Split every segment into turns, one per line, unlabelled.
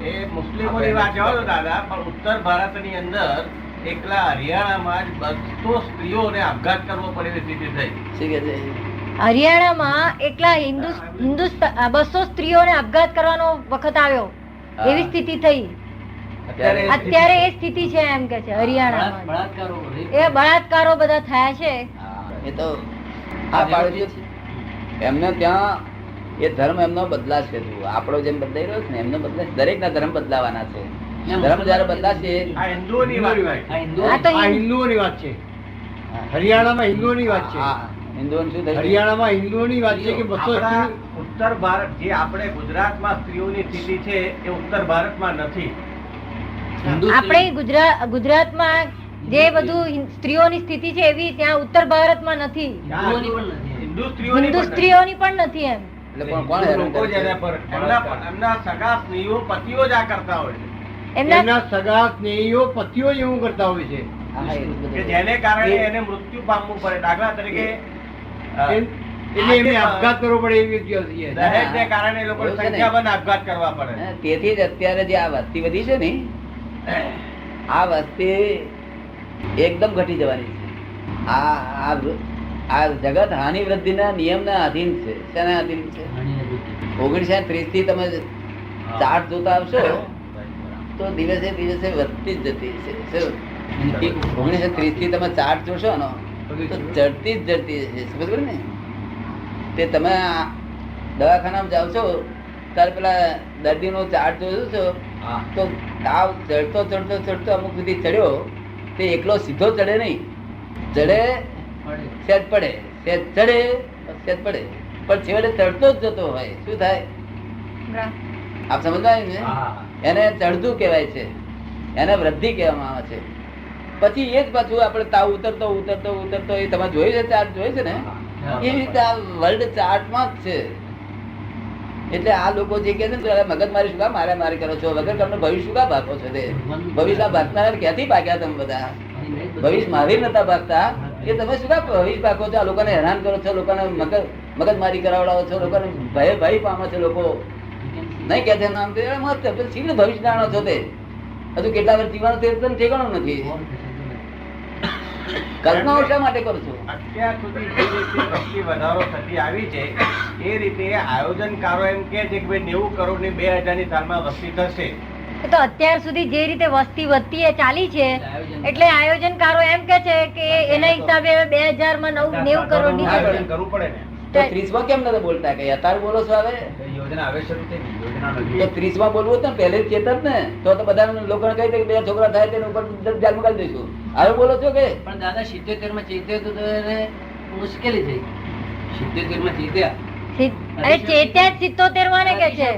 એ મુસ્લિમોની વાત જાઓ તો દાદા, પણ ઉત્તર ભારતની અંદર એકલા હરિયાણામાં જ 200 સ્ત્રીઓને આપઘાત કરવો પડે એવી સ્થિતિ થઈ.
શું કે છે?
હરિયાણામાં એકલા હિન્દુસ્તાન 200 સ્ત્રીઓને આપઘાત કરવાનો વખત આવ્યો એવી સ્થિતિ થઈ. અત્યારે એ સ્થિતિ છે એમ કે છે હરિયાણામાં. એ બળાત્કારો બધા થયા છે.
એ તો આ પાડોશીઓ છે. એમને ત્યાં એ ધર્મ એમનો બદલાશે. આપણો જેમ બદલાઈ રહ્યો છે ને એમનો બદલાશે. દરેક ના ધર્મ બદલાવાના છે. ધર્મ જયારે બદલાશે.
આ હિન્દુઓની વાત છે.
હરિયાણામાં હિન્દુઓની વાત છે.
હિન્દુઓને શું થયું?
હરિયાણામાં હિન્દુઓની વાત છે કે 200
આપણા ઉત્તર ભારત જે આપણે ગુજરાતમાં સ્ત્રીઓની સ્થિતિ છે એ ઉત્તર ભારતમાં નથી.
આપણે ગુજરાતમાં જે બધું સ્ત્રીઓની સ્થિતિ છે એવી ત્યાં ઉત્તર ભારતમાં નથી. હિન્દુ સ્ત્રીઓની પણ નથી એમ.
એટલે કોણ હેરાન
લોકો
કરે
જ
છે?
એના પર એમના સગા સ્ત્રીઓ પતિઓ જ આ કરતા હોય છે.
એમના સગા સ્નેહીઓ પતિઓ જ એવું કરતા હોય છે
હા, એ બધું.
કે જેને કારણે એને મૃત્યુ પામવું પડે. દાખલા તરીકે
એટલે એમને આપઘાત કરવો પડે એવી વ્યક્તિ છે.
દહેજને કારણે એ લોકોને
એવું છે ને.
સંખ્યાબંધ આપઘાત કરવા પડે.
હા, તેથી જ અત્યારે જે આ વસ્તી વધી છે ને આ વસ્તી એકદમ ઘટી જવાની છે. આ જગત હાનિ વૃદ્ધિના નિયમના અધીન છે. શેના અધીન છે? 1930 થી તમે ચાર્ટ જોતા આવશો તો દિવસે દિવસે વધતી જ જતી છે. 1930 થી તમે ચાર્ટ જોશો ને તો જડતી જ જડતી છે. સમજ પડી ને? તે તમે દવાખાનામાં જાઓ છો ત્યારે પેલા દર્દીનો ચાર્ટ જોયો છો તો તાવ ચડતો ચડતો ચડતો અમુક સુધી ચડ્યો તે એકલો સીધો ચડે નહીં. ચડે સેજ પડે, સેજ ચડે સેજ પડે, પણ છેવટે ચડતો જ જતો હોય. શું થાય? આપ સમજવાય ને? એને ચડતું કહેવાય છે, એને વૃદ્ધિ કહેવામાં આવે છે. પછી એ જ પાછું આપણે તાવ ઉતરતો ઉતરતો ઉતરતો એ તમે જોયું છે ચાર્ટ જોયું છે ને એ રીતે આ વર્લ્ડ ચાર્ટમાં જ છે. એટલે આ લોકો જે કહે છે ને મગજ મારી શું કામ મારી કરો છો, વગર તમને ભવિષ્ય શું કામ ભાગો છો? તે ભવિષ્ય ભાગતા ક્યાંથી ભાગ્યા તમે બધા? ભવિષ્ય મારી નતા ભાગતા કે તમે શું કામ ભવિષ્ય ભાગો છો? આ લોકોને હેરાન કરો છો, લોકોને મગજ મારી કરાવડાવો છો, લોકોને ભય પામે છે લોકો. નહીં કે છે નામ શીઘ્ર ભવિષ્ય જાણો છો. તે હજુ કેટલા વર્ષ જીવવાનું તે ઠેકાણું નથી. કલ્પનાઓ શા માટે કરો છો?
અત્યાર સુધી જે રીતે વસ્તી વધારો થતી આવી છે એ રીતે આયોજનકારો એમ કે છે કે ભાઈ 90 કરોડની 2000ની સાલમાં વસ્તી થશે.
એ તો અત્યાર સુધી જે રીતે વસ્તી વધતી એ ચાલી છે એટલે આયોજનકારો એમ કે છે કે એના હિસાબે 2000 માં 90 કરોડ ની
આયોજન કરવું પડે ને.
તો 30 માં કેમ નથી બોલતા? કે અત્યારે બોલો છો? હવે
યોજના હવે શરૂ થઈ ગઈ. યોજના
તો 30 માં બોલવું હતું ને પહેલે જ ચેતત ને તો બધા લોકોને કહી દે કે 2 છોકરા થાય તેના ઉપર જાલ મુકાવી દઈશું. હવે બોલો છો કે
પણ દાદા 77 માં ચેત્યો તો એને મુશ્કેલી થઈ. 77 માં ચેત્યા
અરે ચેત્યા જ 77 માં ને કે છે.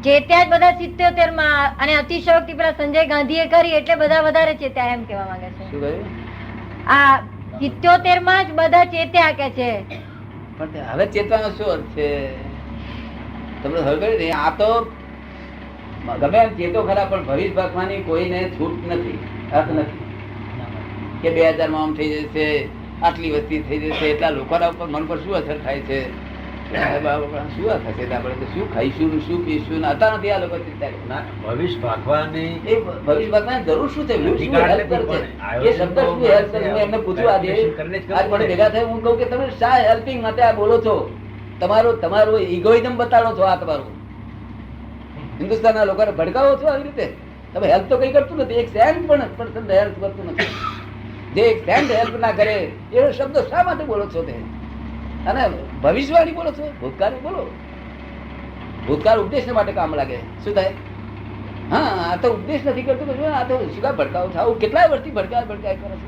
ચેત્યા જ બધા 77 માં અને અતિશયોક્તિ પેલા સંજય ગાંધીએ કરી એટલે બધા વધારે ચેત્યા એમ કેવા માંગે છે.
શું કહ્યું?
આ 77 માં જ બધા ચેત્યા કે છે.
પણ હવે ચેતવાનો શું અર્થ છે? તમને હવે કહ્યું ને આ તો ગમે એમ ચેતો ખરા પણ ભવિષ્ય ભાગવાની કોઈને છૂટ નથી, અર્થ નથી કે 2000 માં આમ થઈ જશે, આટલી વસ્તી થઈ જશે, એટલા લોકોના ઉપર મન પર શું અસર થાય છે, શું થશે, આપણે શું ખાઈશું શું પીશું હતા નથી. આ લોકો ચિંતા
ભવિષ્ય ભાગવાની
એ ભવિષ્ય ભાગવાની જરૂર શું છે? શું help કરશે? એ શબ્દ શું help કરશે? મેં એમને પૂછ્યું આજે મને ભેગા થાય હું કહું કે તમે શા હેલ્પિંગ માટે આ બોલો છો? તમારો ઇગોઇઝમ બતાડો છો. આ તમારું હિન્દુસ્તાનના લોકોને ભડકાવો છો આવી રીતે. તમે હેલ્પ તો કઈ કરતું નથી. એક સેન્ટ પણ હેલ્પ કરતું નથી. જે એક સેન્ટ હેલ્પ ના કરે એ શબ્દ શા માટે બોલો છો? તે અને ભવિષ્યવાણી બોલો છો? ભૂતકાળ બોલો. ભૂતકાળ ઉપદેશ માટે કામ લાગે. શું થાય? હા, આ તો ઉપદેશ નથી કરતું. આ તો શું કામ ભડકાવો છો? આવું કેટલાય વર્ષથી ભડકાય કરો છો.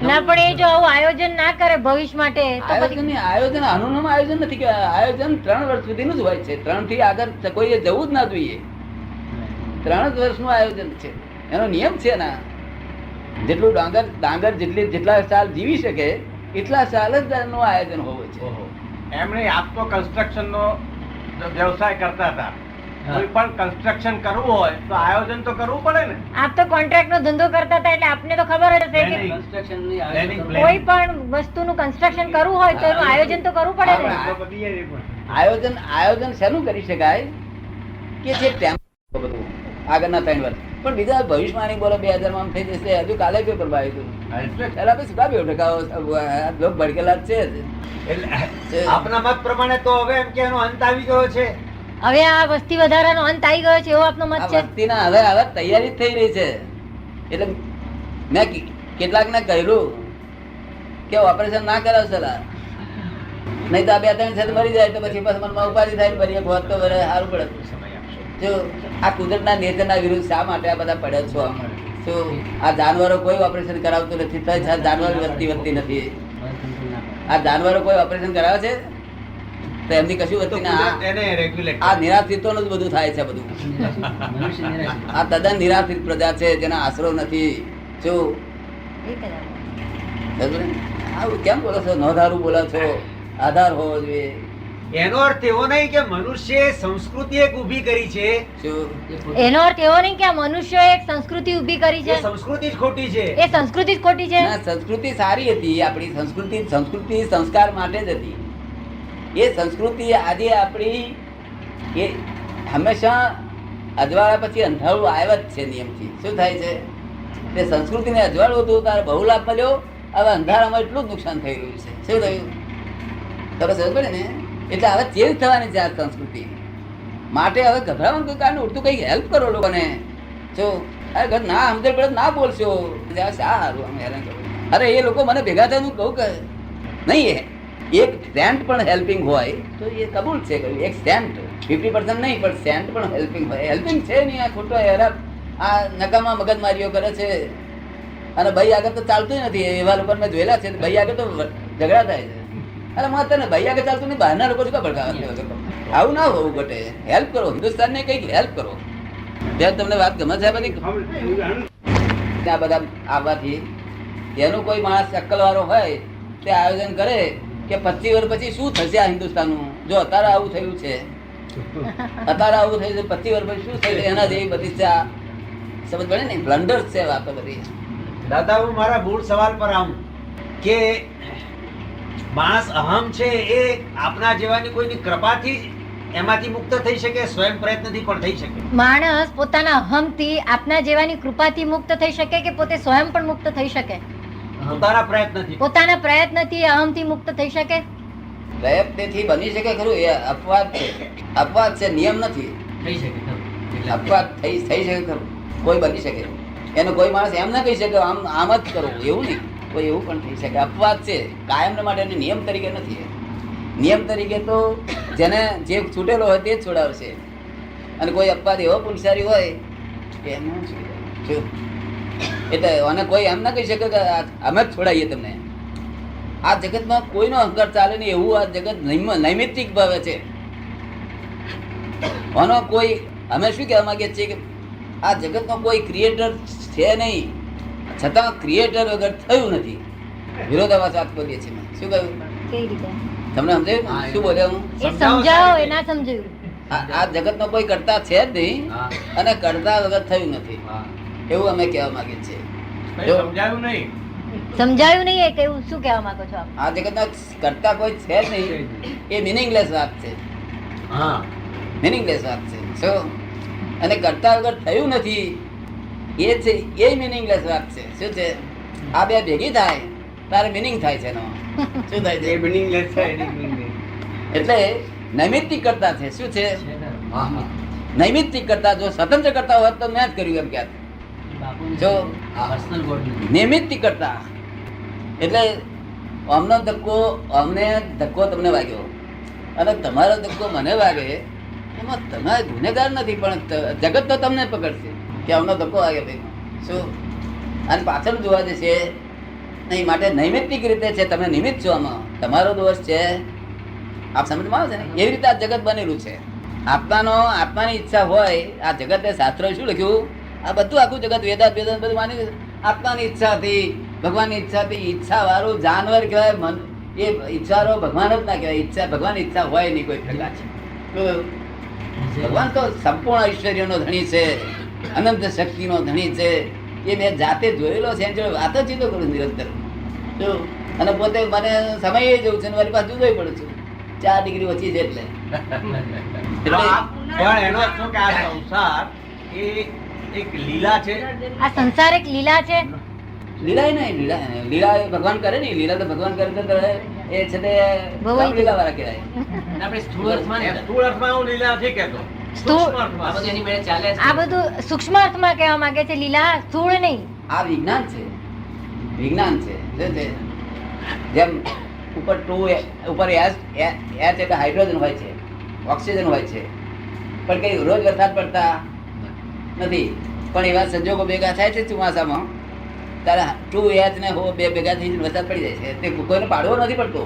ના પણ એ જો આવું આયોજન ના કરે ભવિષ્ય માટે તો પછી
આયોજન આનું નામ આયોજન નથી. આયોજન 3 વર્ષ સુધીનું જ હોય છે. 3 થી આગળ કોઈએ જવું જ ના જોઈએ. 3 જ વર્ષનું આયોજન છે. એનો નિયમ છે ને જેટલું ડાંગર જેટલા સાલ જીવી શકે એટલા સાલ જ નું આયોજન હોવું છે.
એમણે આપ તો કન્સ્ટ્રક્શન નો વ્યવસાય કરતા હતા. કોઈ પણ કન્સ્ટ્રક્શન કરવું હોય તો આયોજન તો કરવું પડે ને.
આપ તો કોન્ટ્રાક્ટ નો ધંધો કરતા હતા એટલે આપને તો ખબર જ હશે કે
કન્સ્ટ્રક્શન ની
કોઈ પણ વસ્તુનું કન્સ્ટ્રક્શન કરવું હોય તો એનું આયોજન તો કરવું પડે ને.
આયોજન શેનું કરી શકાય? કે જે ટેમ્પો બધું આગળના 3 વર્ષ પણ બીજા ભવિષ્યવાણી બોલો 2000 માં આમ થઈ જશે. હજુ કાલે પેપર આવ્યું હતું. પહેલા પછી શું કામ લોકો ભડકેલા જ છે જ.
એટલે આપના મત પ્રમાણે તો હવે એમ કે એનો અંત આવી ગયો છે.
હવે આ વસ્તી વધારાનો અંત આવી ગયો છે એવો આપનો મત
આ
છે?
વસ્તીના હવે તૈયારી જ થઈ રહી છે. એટલે મેં કેટલાક ને કહેલું કે ઓપરેશન ના કરાવશે લા. નહીં તો આ 2-3 છે મરી જાય તો પછી મનમાં ઉપાધિ થાય ફરી એક હોત તો સારું પડે. જો આ કુદરતના નેચરના વિરુદ્ધ શા માટે આ બધા પડ્યા છો? શું આ જાનવરો કોઈ ઓપરેશન કરાવતું નથી તો જાનવર વધતી નથી. આ જાનવરો કોઈ ઓપરેશન કરાવે છે તો એમની કશું વધતી ના.
એને રેગ્યુલેટ
આ નિરાશ્રિતોનું જ બધું થાય છે બધું.
મનુષ્ય નિરાશ.
આ તદ્દન નિરાશ્રિત પ્રજા છે જેના આશરો નથી. શું આવું કેમ બોલો છો? નોંધારું બોલો છો. આધાર હોવો જોઈએ.
એનો અર્થ એવો નહીં કે મનુષ્ય સંસ્કૃતિ એક ઊભી કરી છે.
શું
એનો અર્થ એવો નહીં કે આ મનુષ્ય એક સંસ્કૃતિ ઊભી કરી છે.
એ સંસ્કૃતિ જ ખોટી છે.
એ સંસ્કૃતિ જ ખોટી છે.
ના, સંસ્કૃતિ સારી હતી. આપણી સંસ્કૃતિ સંસ્કાર માટે જ હતી. એ સંસ્કૃતિ આજે આપણી એ હંમેશા અજવાળા પછી અંધારું આવ્યા જ છે નિયમથી. શું થાય છે? તે સંસ્કૃતિને અજવાળું હતું તારે બહુ લાભ મળ્યો. હવે અંધારામાં એટલું જ નુકસાન થઈ રહ્યું છે. શું થયું? તમે સમજ પડે ને? એટલે હવે ચેન્જ થવાની છે આ સંસ્કૃતિ. માટે હવે ગભરાવાનું કોઈ કારણ ઉડતું કઈ હેલ્પ કરો લોકોને. જો અરે ના સમજણ પડે ના બોલશો. શા સારું અમે હેરાન કરો. અરે એ લોકો મને ભેગા થાય હું કહું કે નહીં એક સેન્ટ પણ હેલ્પિંગ હોય તો એ કબૂલ છે. એક સેન્ટ 50% નહીં પણ સેન્ટ પણ હેલ્પિંગ હોય. હેલ્પિંગ છે નહીં. આ ખોટો હેરાન આ નકામા મગજમારીઓ કરે છે. અને ભાઈ આગળ તો ચાલતું નથી. એવા લોકો મેં જોયેલા છે. ભાઈ આગળ તો ઝઘડા થાય છે. અરે મારે તને ભાઈ આગળ ચાલતું નહીં. બહારના લોકો શું ભડકાવે? આવું ના હોવું ઘટે. હેલ્પ કરો. હિન્દુસ્તાનને કઈક હેલ્પ કરો. ત્યાં તમને વાત ગમે છે બધી? ત્યાં બધા આવવાથી એનું કોઈ માણસ અક્કલ વાળો હોય તે આયોજન કરે કે 25 વર્ષ પછી શું થશે આ હિન્દુસ્તાનનું. જો અત્યારે આવું થયું છે, અત્યારે આવું થયું છે, 25 વર્ષ પછી શું થશે એના જેવી બધી છે. આ સમજ પડે ને? બ્લન્ડર છે વાતો બધી.
દાદા હું મારા મૂળ સવાલ પર આવું કે માણસ અહમ છે એ આપના જેવાની કોઈની કૃપાથી જ એમાંથી મુક્ત થઈ શકે, સ્વયં પ્રયત્નથી પણ થઈ શકે?
માણસ પોતાના અહમથી આપના જેવાની કૃપાથી મુક્ત થઈ શકે કે પોતે સ્વયં પણ મુક્ત થઈ શકે?
પોતાના પ્રયત્નથી.
પોતાના પ્રયત્નથી અહમથી મુક્ત થઈ શકે?
પ્રયત્નથી બની શકે ખરું? એ અપવાદ છે. અપવાદ છે, નિયમ નથી.
થઈ શકે ખરું.
અપવાદ થઈ શકે ખરું? કોઈ બની શકે. એનો કોઈ માણસ એમ ના કહી શકે આમ જ કરો એવું નહીં. કોઈ એવું પણ થઈ શકે. અપવાદ છે કાયમ માટે. નિયમ તરીકે નથી. નિયમ તરીકે તો જેને જે છૂટેલો હોય તે જ છોડાવશે. અને કોઈ અપવાદ એવો પુરુષારી હોય કે એમનું શું એટલે અને કોઈ એમ ના કહી શકે કે અમે જ છોડાવીએ તમને. આ જગતમાં કોઈનો અહંકાર ચાલે નહીં એવું આ જગત નૈમિત્તિક ભાવે છે. આનો કોઈ અમે શું કહેવા માંગીએ છીએ કે આ જગતનો કોઈ ક્રિએટર છે નહીં, છતાં ક્રિએટર વગર થયું નથી. વિરોધાભાસ વાત બોલીએ છીએ. શું કહ્યું?
કેવી રીતે?
તમને સમજાયું શું બોલ્યા હું?
એ સમજાવો. એ ના સમજાયું.
આ જગતનો કોઈ કરતા છે જ નહીં
હા.
અને કરતા વગર થયું નથી.
હા.
એવું અમે કહેવા માંગીએ છીએ.
કઈ સમજાયું નહીં.
સમજાયું નહીં એ કેવું શું કહેવા માંગો છો આપ?
આ જગતનો કરતા કોઈ છે જ નહીં. એ મિનિંગલેસ વાત છે.
હા
મિનિંગલેસ વાત છે. શું? અને કરતા વગર થયું નથી એ છે એ મિનિંગલેસ વાત છે. શું છે? આ બે ભેગી થાય તારે મિનિંગ થાય છે એનો. શું થાય
એ
છે?
meaningless છે, એની meaning.
એટલે નૈમિત્તિક કરતા છે. શું છે?
છે ખરું. હા, હા.
નૈમિત્તિક કરતા. જો સ્વતંત્ર કરતા હોત તો મેં જ કર્યું એમ ક્યાં.
બાપુને
જો
પર્સનલ ગોડ નથી.
નૈમિત્તિક કરતા એટલે અમને ધક્કો તમને વાગ્યો અને તમારો ધક્કો મને વાગે એમાં તમે ગુનેગાર નથી પણ જગત તો તમને પકડશે કે અમને ધક્કો વાગે ભાઈ. શું? અને પાછળ જોવા જશે નહીં. માટે નૈમિત્તિક રીતે છે. તમે નિમિત્ત છો. આમાં તમારો દોષ છે. આપ સમજમાં આવે છે ને? એવી રીતે આ જગત બનેલું છે. આત્માની ઈચ્છા હોય. આ જગતે શાસ્ત્રોએ શું લખ્યું? આ બધું આખું જગત વેદાંત બધું માની આત્માની ઈચ્છા હતી, ભગવાનની ઈચ્છા હતી. ઈચ્છા વાળું જાનવર કહેવાય. એ ઈચ્છારો ભગવાન જ ના કહેવાય. ઈચ્છા ભગવાનની ઈચ્છા હોય નહીં કોઈ પ્રકાર છે. ભગવાન તો સંપૂર્ણ ઐશ્વર્યનો ધણી છે, અનંત શક્તિનો ધણી છે. એ મેં જાતે જોયેલો છે. એની જોડે વાતો ચીતો કરું નિરંતર. જો અને પોતે મને સમય જવું છે મારી પાસે જુદોય પડું છું. 4 ડિગ્રી ઓછી છે એટલે
આપ પણ એનો અર્થ શું કે આ સંસાર એ એક લીલા છે.
આ સંસાર એક લીલા છે.
લીલા નહીં, લીલા એ ભગવાન કરે ને, લીલા તો ભગવાન કરે તો એ છે તે લીલા વાળા કહેવાય.
આપણે સ્થૂળ અર્થમાં
એમ સ્થૂળ અર્થમાં હું લીલા નથી કહેતો,
સ્થૂળ-
સૂક્ષ્મ અર્થમાં.
આ બધું એની મેળે ચાલે છે.
આ બધું સૂક્ષ્મ અર્થમાં કહેવા માંગે છે લીલા, સ્થૂળ નહીં.
આ વિજ્ઞાન છે, વિજ્ઞાન છે. શું છે? જેમ ઉપર ઉપર એચ એટલે હાઇડ્રોજન હોય છે, ઓક્સિજન હોય છે, પણ કઈ રોજ વરસાદ પડતા નથી. પણ એવા સંજોગો ભેગા થાય છે ચોમાસામાં, ત્યારે 2H ને હો બે ભેગા થઈ વરસાદ પડી જાય છે. તે કોઈને પાડવો નથી પડતો.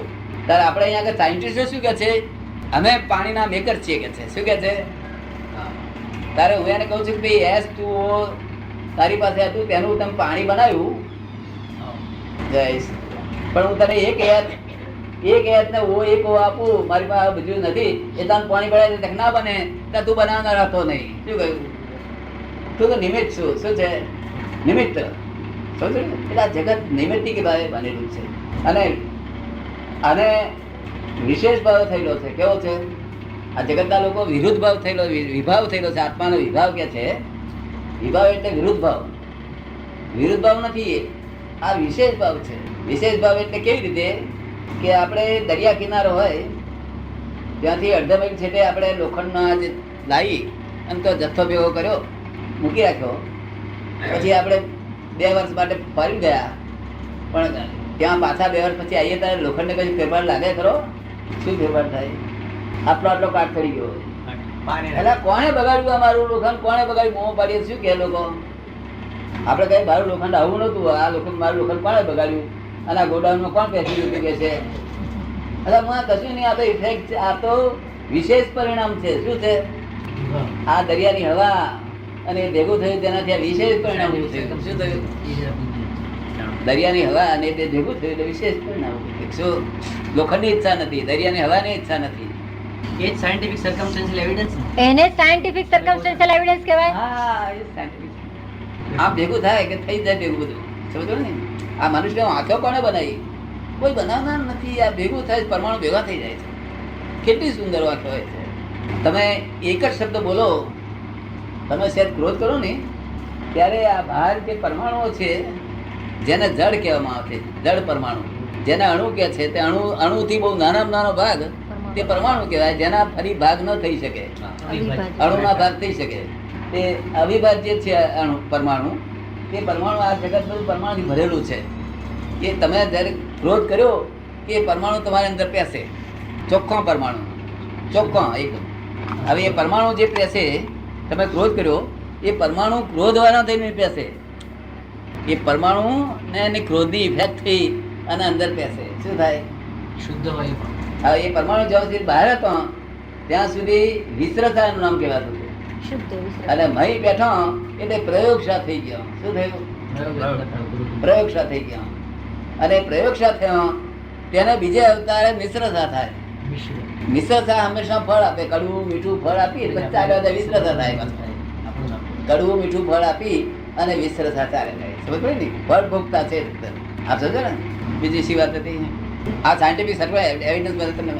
ત્યારે આપણે અહીંયા આગળ સાયન્ટિસ્ટો શું કહે છે, અમે પાણીના મેકર છીએ કે છે. શું કહે છે? તારે હું એને કહું છું કે ભાઈ H2O તારી પાસે હતું, તેનું તમે પાણી બનાવ્યું, જઈશ, પણ હું તને એક એચ ને ઓ એક ઓ આપું, મારી પાસે બીજું નથી, એ તને પાણી બનાવી દે, ના બને તો તું બનાવનાર હતો નહીં. શું કહ્યું? તું તો નિમિત્ત છું. શું છે? નિમિત્ત. સમજો? એટલે આ જગત નિમિત્તિક ભાવે બનેલું છે. અને વિશેષ ભાવ થયેલો છે. કેવો છે? આ જગતના લોકો વિરુદ્ધ ભાવ થયેલો, વિભાવ થયેલો છે. આત્માનો વિભાવ કે છે, વિભાવ એટલે વિરુદ્ધ ભાવ. વિરુદ્ધ ભાવ નથી, આ વિશેષ ભાવ છે. વિશેષ ભાવ એટલે કેવી રીતે કે આપણે દરિયા કિનારો હોય ત્યાંથી અડધા માઇલ છેટે આપણે લોખંડના જે લાવી અને તો જથ્થો ભેગો કર્યો, મૂકી રાખ્યો, પછી આપણે 2 વર્ષ માટે ફરી ગયા, પણ ત્યાં પાછા 2 વર્ષ પછી આવીએ ત્યારે લોખંડને કઈ ફેરફાર લાગે ખરો? શું ફેરફાર થાય? આટલો કાટ કરી ગયો.
પાણી
એટલે કોણે બગાડ્યું અમારું લોખંડ? કોણે બગાડ્યું? મોં પાડીએ શું કે લોકો? આપણે કઈ મારું લોખંડ આવું નતું, આ લોખંડ મારું લોખંડ કોણે બગાડ્યું? અને આ ગોડાઉનમાં કોણ પેસી ગયું કે છે? એટલે હું આ કશું નહીં, આ તો ઇફેક્ટ છે, આ તો વિશેષ પરિણામ છે. શું છે? આ દરિયાની હવા અને એ ભેગું થયું તેનાથી આ વિશેષ પરિણામ છે. શું થયું? દરિયાની હવા અને તે ભેગું થયું એટલે વિશેષ પરિણામ. શું? લોખંડની ઈચ્છા નથી, દરિયાની હવાની ઈચ્છા નથી.
એ જ સાયન્ટિફિક સર્કમસ્ટન્શિયલ એવિડન્સ.
એને સાયન્ટિફિક સર્કમસ્ટન્શિયલ એવિડન્સ કહેવાય.
હા, એ scientific. આ ભેગું થાય કે થઈ જાય ભેગું બધું. સમજો ને? આ મનુષ્ય આંખો કોને બનાવી? કોઈ બનાવનાર નથી. આ ભેગું થાય, પરમાણુ ભેગા થઈ જાય છે. કેટલી સુંદર વાક્ય હોય છે. તમે એક જ શબ્દ બોલો, તમે સેજ ક્રોધ કરો ને ત્યારે આ બહાર જે પરમાણુઓ છે જેને જડ કહેવામાં આવે છે, જડ પરમાણુ, જેને અણુ કહે છે, તે અણુથી બહુ નાનામાં નાનો ભાગ તે પરમાણુ કહેવાય, જેના ફરી ભાગ ન થઈ શકે, અણુના ભાગ થઈ શકે. તે અવિભાજ્ય છે અણુ, પરમાણુ. તે પરમાણુ આ જગત બધું પરમાણુથી ભરેલું છે. એ તમે જ્યારે ક્રોધ કર્યો કે પરમાણુ તમારી અંદર પેસે, ચોખ્ખો પરમાણુ, ચોખ્ખો એકદમ. હવે એ પરમાણુ જે પેસે, તમે ક્રોધ કર્યો, એ પરમાણુ ક્રોધવાળા થઈને પેસે. એ પરમાણુ ને એની ક્રોધની ઇફેક્ટ થઈ અને અંદર પેસે. શું થાય?
શુદ્ધ હોય.
હવે એ પરમાણુ જ્યાં સુધી બહાર હતો ત્યાં સુધી વિસ્તરતાનું નામ કહેવાતું હતું.
શુદ્ધ વિશ્રામ.
અને મહી બેઠો એટલે પ્રયોગશા થઈ ગયો. શું થયું? પ્રયોગશા થઈ ગયો. અને પ્રયોગશા થયો તેને બીજે અવતારે મિશ્રતા થાય. મિશ્રતા હંમેશા ફળ આપે. કડવું મીઠું ફળ આપી પછી ચાલ્યો જાય વિસ્તરતા થાય. કડવું મીઠું ફળ આપી અને વિસ્તરતા ચાલે જાય. સમજ પડી ને? ફળ ભોગતા છે. આપ સમજો ને? બીજી શી વાત હતી? આ સાયન્ટિફિક સર્વે એવિડન્સ બધું તમને